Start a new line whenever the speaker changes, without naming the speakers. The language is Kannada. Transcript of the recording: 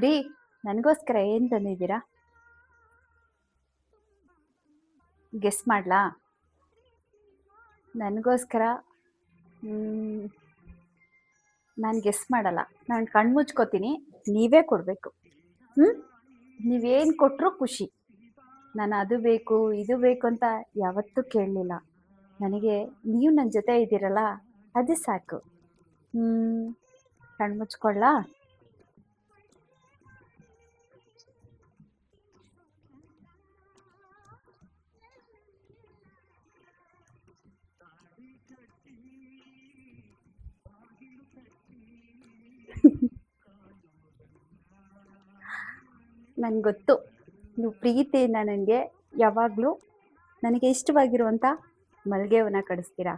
ರೀ, ನನಗೋಸ್ಕರ ಏನು ತಂದಿದ್ದೀರಾ? ಗೆಸ್ ಮಾಡ್ಲಾ? ನನಗೋಸ್ಕರ ನಾನು ಗೆಸ್ ಮಾಡಲ್ಲ. ನಾನು ಕಣ್ಣು ಮುಚ್ಕೋತೀನಿ, ನೀವೇ ಕೊಡಬೇಕು. ಹ್ಞೂ ನೀವೇನು ಕೊಟ್ಟರೂ ಖುಷಿ. ನಾನು ಅದು ಬೇಕು ಇದು ಬೇಕು ಅಂತ ಯಾವತ್ತೂ ಕೇಳಲಿಲ್ಲ. ನನಗೆ ನೀವು ನನ್ನ ಜೊತೆ ಇದ್ದೀರಲ್ಲ, ಅದು ಸಾಕು. ಕಣ್ಣು ಮುಚ್ಕೊಳ್ಳಾ? ನನಗೆ ಗೊತ್ತು, ನೀವು ಪ್ರೀತಿಯಿಂದ ನನಗೆ ಯಾವಾಗಲೂ ನನಗೆ ಇಷ್ಟವಾಗಿರುವಂಥ ಮಲ್ಲಿಗೆ ಹೂವನ್ನ ಕಳಿಸ್ತೀರಾ.